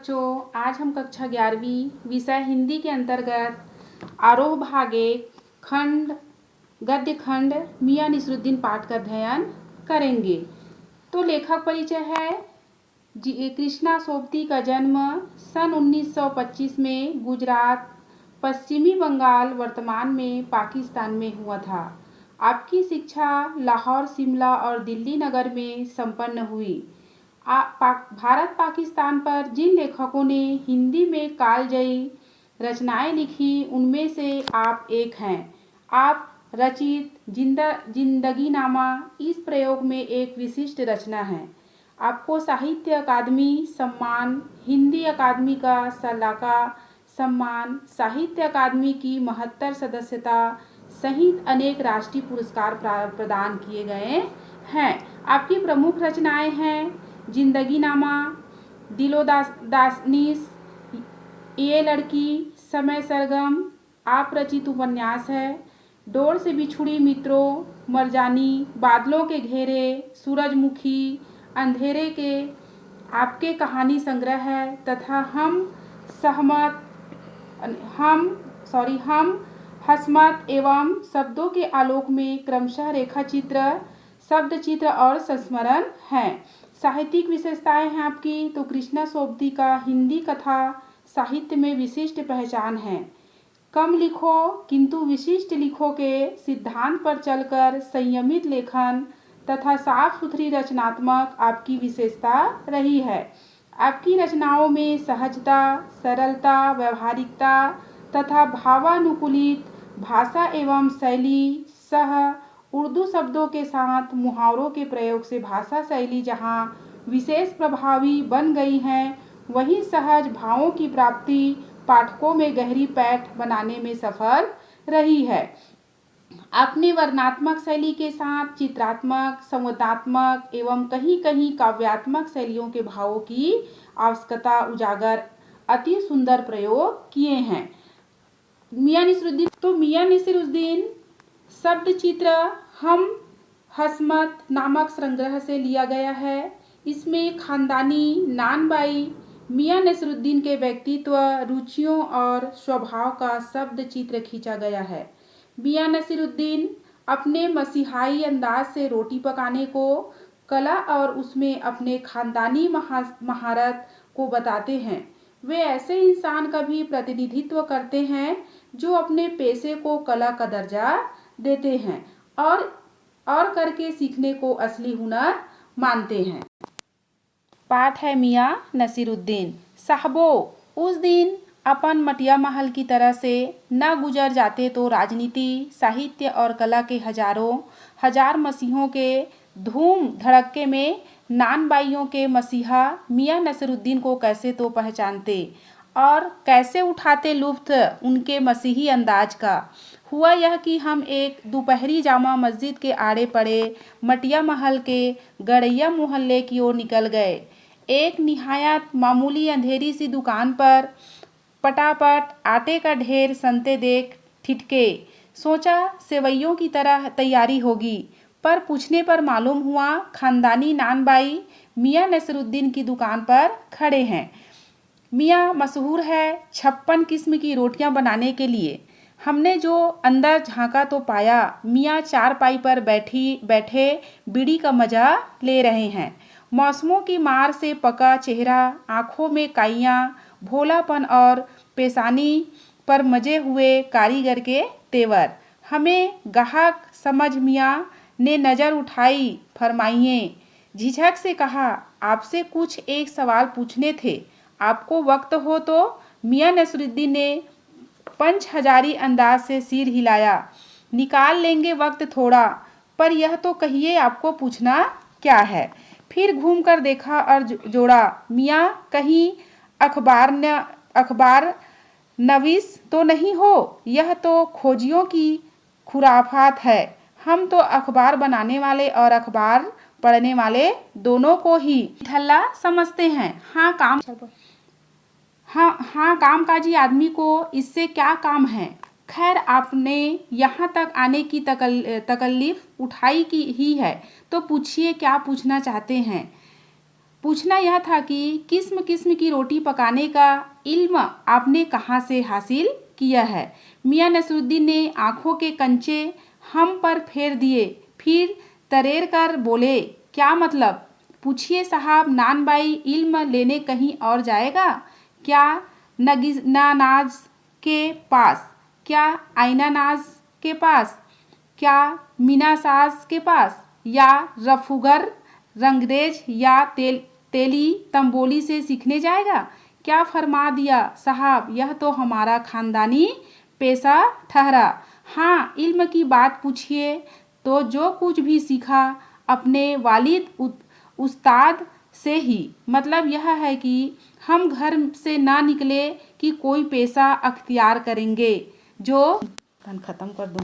बच्चों, आज हम कक्षा 11वीं विषय हिंदी के अंतर्गत आरोह भाग एक खंड गद्य खंड मियां नसीरुद्दीन पाठ का अध्ययन करेंगे। तो लेखक परिचय है। कृष्णा सोबती का जन्म सन 1925 में गुजरात, पश्चिमी बंगाल वर्तमान में पाकिस्तान में हुआ था। आपकी शिक्षा लाहौर, शिमला और दिल्ली नगर में संपन्न हुई। भारत पाकिस्तान पर जिन लेखकों ने हिंदी में कालजयी रचनाएं लिखी उनमें से आप एक हैं। आप रचित जिंदगीनामा इस प्रयोग में एक विशिष्ट रचना है। आपको साहित्य अकादमी सम्मान, हिंदी अकादमी का सलाका सम्मान, साहित्य अकादमी की 72 सदस्यता सहित अनेक राष्ट्रीय पुरस्कार प्रदान किए गए हैं। आपकी प्रमुख रचनाएं हैं जिंदगीनामा, दिलो दानिश, ये लड़की, समय सरगम। आप रचित उपन्यास है डोर से बिछुड़ी मित्रों, मरजानी, बादलों के घेरे, सूरजमुखी, अंधेरे के, आपके कहानी संग्रह है तथा हम हसमत एवं शब्दों के आलोक में क्रमशः रेखा चित्र, शब्द चित्र और संस्मरण हैं। साहित्यिक विशेषताएं हैं आपकी तो कृष्णा सोबती का हिंदी कथा साहित्य में विशिष्ट पहचान है। कम लिखो किंतु विशिष्ट लिखो के सिद्धांत पर चलकर संयमित लेखन तथा साफ सुथरी रचनात्मक आपकी विशेषता रही है। आपकी रचनाओं में सहजता, सरलता, व्यवहारिकता तथा भावानुकूलित भाषा एवं शैली सह उर्दू शब्दों के साथ मुहावरों के प्रयोग से भाषा शैली जहाँ विशेष प्रभावी बन गई हैं, वहीं सहज भावों की प्राप्ति पाठकों में गहरी पैठ बनाने में सफल रही है। अपनी वर्णनात्मक शैली के साथ चित्रात्मक, संवादात्मक एवं कहीं कहीं काव्यात्मक शैलियों के भावों की आवश्यकता उजागर अति सुंदर प्रयोग किए हैं। मियां नसीरुद्दीन शब्द चित्र हम हसमत नामक संग्रह से लिया गया है। इसमें खानदानी नानबाई मियां नसीरुद्दीन के व्यक्तित्व, रुचियों और स्वभाव का शब्द चित्र खींचा गया है। मियां नसीरुद्दीन अपने मसीहाई अंदाज से रोटी पकाने को कला और उसमें अपने खानदानी महारत को बताते हैं। वे ऐसे इंसान का भी प्रतिनिधित्व करते हैं जो अपने पेशे को कला का दर्जा देते हैं और करके सीखने को असली हुनर मानते हैं। पाठ है मियां नसीरुद्दीन। साहबो, उस दिन अपन मटिया महल की तरह से न गुजर जाते तो राजनीति, साहित्य और कला के हजार मसीहों के धूम धड़क्के में नानबाइयों के मसीहा मियां नसीरुद्दीन को कैसे तो पहचानते और कैसे उठाते लुत्फ उनके मसीही अंदाज का। हुआ यह कि हम एक दोपहरी जामा मस्जिद के आड़े पड़े मटिया महल के गड़ैया मोहल्ले की ओर निकल गए। एक निहायत मामूली अंधेरी सी दुकान पर पटापट आटे का ढेर सनते देख ठिठके। सोचा सेवैयों की तरह तैयारी होगी, पर पूछने पर मालूम हुआ खानदानी नानबाई मियां नसीरुद्दीन की दुकान पर खड़े हैं। मियां मशहूर है 56 किस्म की रोटियां बनाने के लिए। हमने जो अंदर झांका तो पाया मियां चारपाई पर बैठे बीड़ी का मजा ले रहे हैं। मौसमों की मार से पका चेहरा, आंखों में काइयां, भोलापन और पेशानी पर मजे हुए कारीगर के तेवर। हमें गाहक समझ मियां ने नज़र उठाई, फरमाइए। झिझक से कहा, आपसे कुछ एक सवाल पूछने थे, आपको वक्त हो तो। मियां नसीरुद्दीन ने पंचहजारी अंदाज से सिर हिलाया। निकाल लेंगे वक्त थोड़ा, पर यह तो कहिए आपको पूछना क्या है। फिर घूमकर देखा और जोड़ा, मियां कहीं अखबार नवीस तो नहीं हो? यह तो खोजियों की खुराफात है। हम तो अखबार बनाने वाले और अखबार पढ़ने वाले दोनों को ही ठल्ला समझते हैं। हाँ, कामकाजी आदमी को इससे क्या काम है। खैर, आपने यहाँ तक आने की तकल्लीफ उठाई की ही है तो पूछिए क्या पूछना चाहते हैं। पूछना यह था कि किस्म किस्म की रोटी पकाने का इल्म आपने कहाँ से हासिल किया है। मियाँ नसरुद्दीन ने आंखों के कंचे हम पर फेर दिए, फिर तरेर कर बोले, क्या मतलब? पूछिए साहब, नानबाई इल्म लेने कहीं और जाएगा क्या? नगीनानाज के पास? क्या आईनानाज के पास? क्या मीनासाज के पास? या रफूगर रंगरेज या तेली तंबोली से सीखने जाएगा? क्या फरमा दिया साहब, यह तो हमारा खानदानी पेशा ठहरा। हाँ, इल्म की बात पूछिए तो जो कुछ भी सीखा अपने वालिद उस्ताद से ही। मतलब यह है कि हम घर से ना निकले कि कोई पेशा अख्तियार करेंगे। जो ख़त्म कर दूँ।